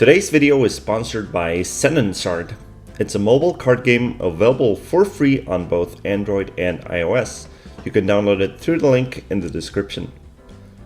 Today's video is sponsored by ZenonZard. It's a mobile card game available for free on both Android and iOS. You can download it through the link in the description.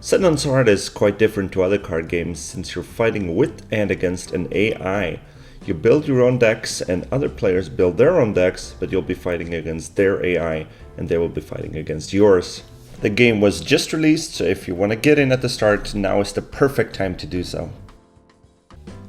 ZenonZard is quite different to other card games since you're fighting with and against an AI. You build your own decks and other players build their own decks, but you'll be fighting against their AI and they will be fighting against yours. The game was just released, so if you want to get in at the start, now is the perfect time to do so.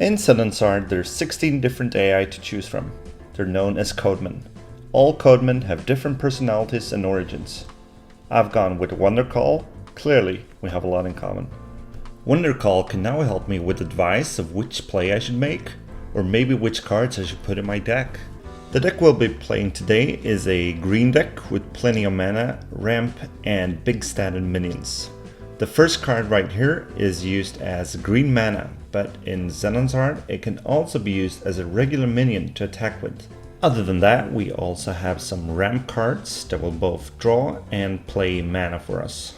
In ZenonZard, there's 16 different AI to choose from. They're known as codemen. All codemen have different personalities and origins. I've gone with Wondercall. Clearly, we have a lot in common. Wondercall can now help me with advice of which play I should make, or maybe which cards I should put in my deck. The deck we'll be playing today is a green deck with plenty of mana, ramp, and big stat and minions. The first card right here is used as green mana, but in ZenonZard it can also be used as a regular minion to attack with. Other than that, we also have some ramp cards that will both draw and play mana for us.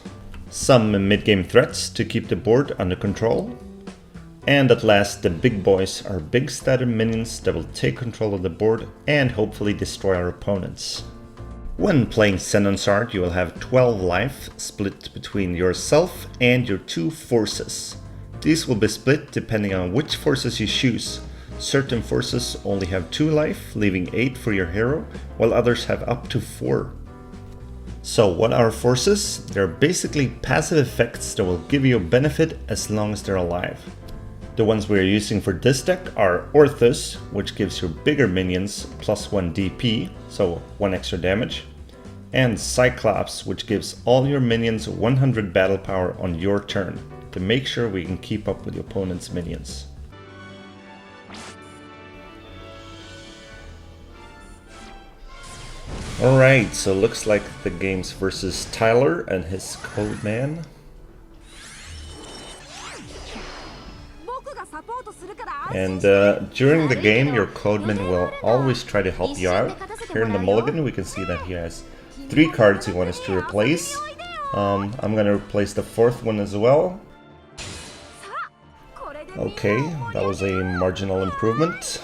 Some mid-game threats to keep the board under control. And at last, the big boys are big statted minions that will take control of the board and hopefully destroy our opponents. When playing ZenonZard, you will have 12 life split between yourself and your two forces. These will be split depending on which forces you choose. Certain forces only have 2 life, leaving 8 for your hero, while others have up to 4. So what are forces? They're basically passive effects that will give you a benefit as long as they're alive. The ones we are using for this deck are Orthus, which gives you bigger minions plus 1 DP, so 1 extra damage, and Cyclops, which gives all your minions 100 battle power on your turn, to make sure we can keep up with the opponent's minions. Alright, so looks like the game's versus Tyler and his codeman. And during the game, your codeman will always try to help you out. Here in the mulligan, we can see that he has 3 cards he wants us to replace. I'm gonna replace the 4th one as well. Okay, that was a marginal improvement.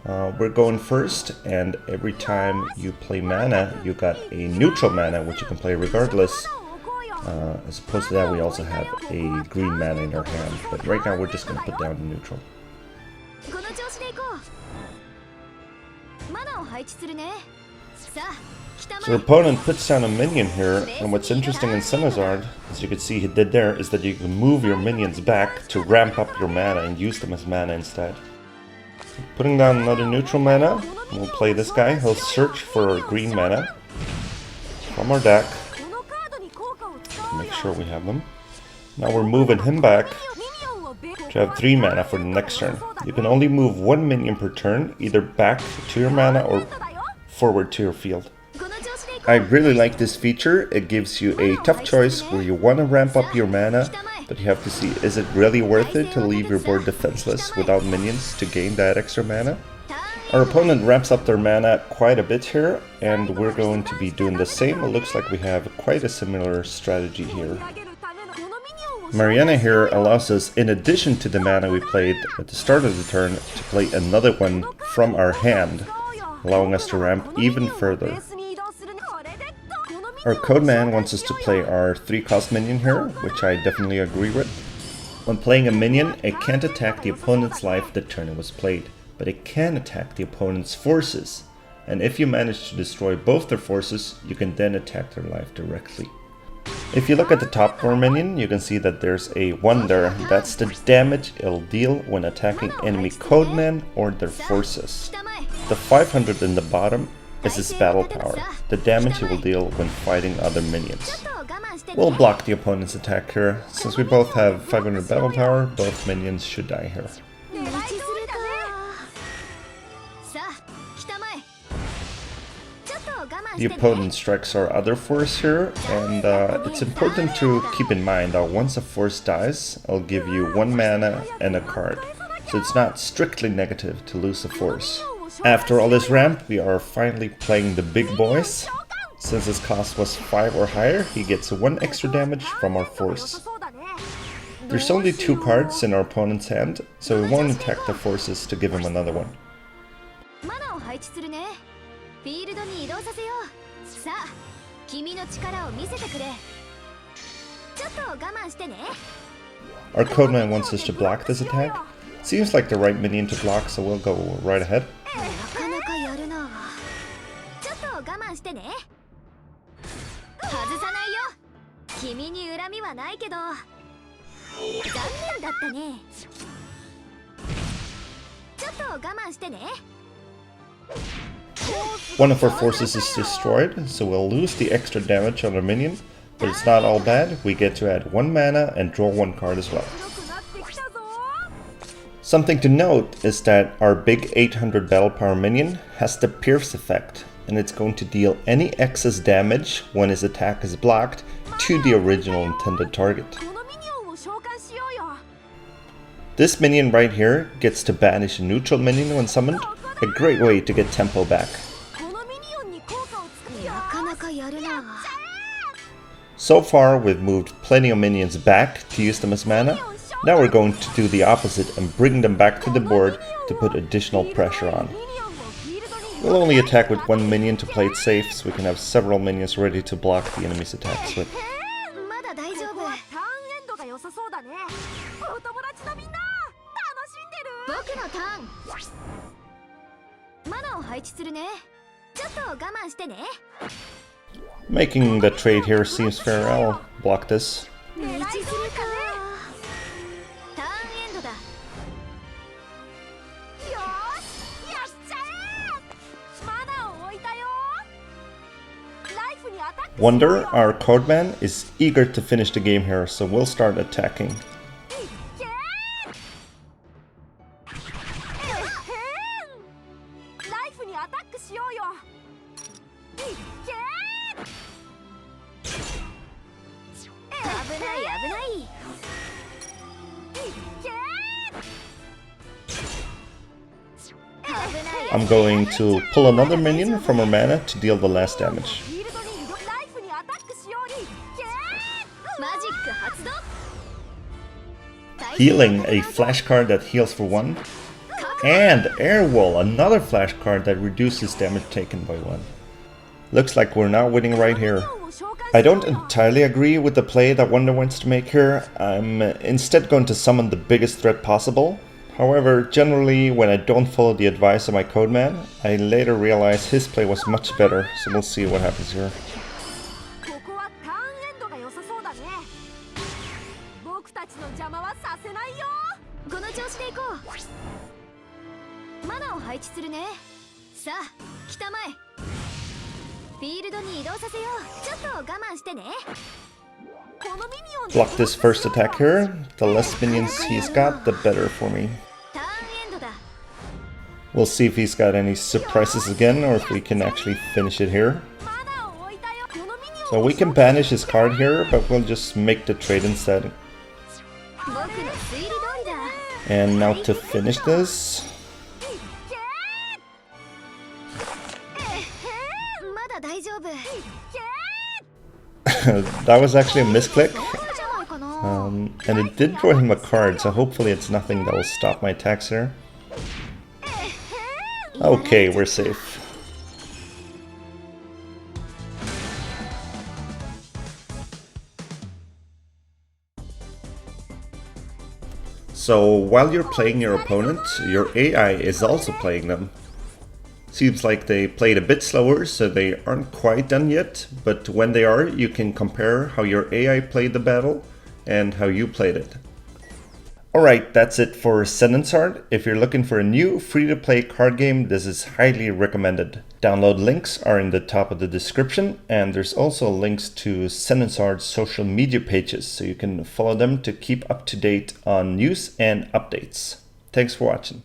We're going first, and every time you play mana, you got a neutral mana, which you can play regardless. As opposed to that, we also have a green mana in our hand, but right now we're just going to put down the neutral. So your opponent puts down a minion here, and what's interesting in ZenonZard, as you can see he did there, is that you can move your minions back to ramp up your mana and use them as mana instead. Putting down another neutral mana, we'll play this guy. He'll search for green mana from our deck. Make sure we have them. Now we're moving him back to have 3 mana for the next turn. You can only move 1 minion per turn, either back to your mana or forward to your field. I really like this feature. It gives you a tough choice where you want to ramp up your mana, but you have to see, is it really worth it to leave your board defenseless without minions to gain that extra mana? Our opponent ramps up their mana quite a bit here, and we're going to be doing the same. It looks like we have quite a similar strategy here. Mariana here allows us, in addition to the mana we played at the start of the turn, to play another one from our hand, allowing us to ramp even further. Our codeman wants us to play our 3-cost minion here, which I definitely agree with. When playing a minion, it can't attack the opponent's life the turn it was played, but it can attack the opponent's forces, and if you manage to destroy both their forces, you can then attack their life directly. If you look at the top of our minion, you can see that there's a 1 there. That's the damage it'll deal when attacking enemy codemen or their forces. The 500 in the bottom is his battle power, the damage he will deal when fighting other minions. We'll block the opponent's attack here. Since we both have 500 battle power, both minions should die here. The opponent strikes our other force here, and it's important to keep in mind that once a force dies, I'll give you 1 mana and a card, so it's not strictly negative to lose a force. After all this ramp, we are finally playing the big boys. Since his cost was 5 or higher, he gets 1 extra damage from our force. There's only 2 cards in our opponent's hand, so we won't attack the forces to give him another one. Our codeman wants us to block this attack. Seems like the right minion to block, so we'll go right ahead. One of our forces is destroyed, so we'll lose the extra damage on our minion, but it's not all bad. We get to add 1 mana and draw 1 card as well. Something to note is that our big 800 battle power minion has the Pierce effect, and it's going to deal any excess damage when his attack is blocked to the original intended target. This minion right here gets to banish a neutral minion when summoned, a great way to get tempo back. So far we've moved plenty of minions back to use them as mana. Now we're going to do the opposite and bring them back to the board to put additional pressure on. We'll only attack with 1 minion to play it safe, so we can have several minions ready to block the enemy's attacks with. Making the trade here seems fair. I'll block this. Wonder, our codeman, is eager to finish the game here, so we'll start attacking. I'm going to pull another minion from our mana to deal the last damage. Healing, a flash card that heals for 1. And Air Wall, another flash card that reduces damage taken by 1. Looks like we're now winning right here. I don't entirely agree with the play that Wonder wants to make here. I'm instead going to summon the biggest threat possible. However, generally when I don't follow the advice of my codeman, I later realize his play was much better, so we'll see what happens here. Block this first attack here. The less minions he's got, the better for me. We'll see if he's got any surprises again, or if we can actually finish it here. So we can banish his card here, but we'll just make the trade instead. And now to finish this. That was actually a misclick. And it did draw him a card, so hopefully it's nothing that will stop my attacks here. Okay, we're safe. So while you're playing your opponent, your AI is also playing them. Seems like they played a bit slower, so they aren't quite done yet, but when they are, you can compare how your AI played the battle and how you played it. Alright, that's it for ZenonZard. If you're looking for a new free-to-play card game, this is highly recommended. Download links are in the top of the description, and there's also links to ZenonZard's social media pages, so you can follow them to keep up to date on news and updates. Thanks for watching.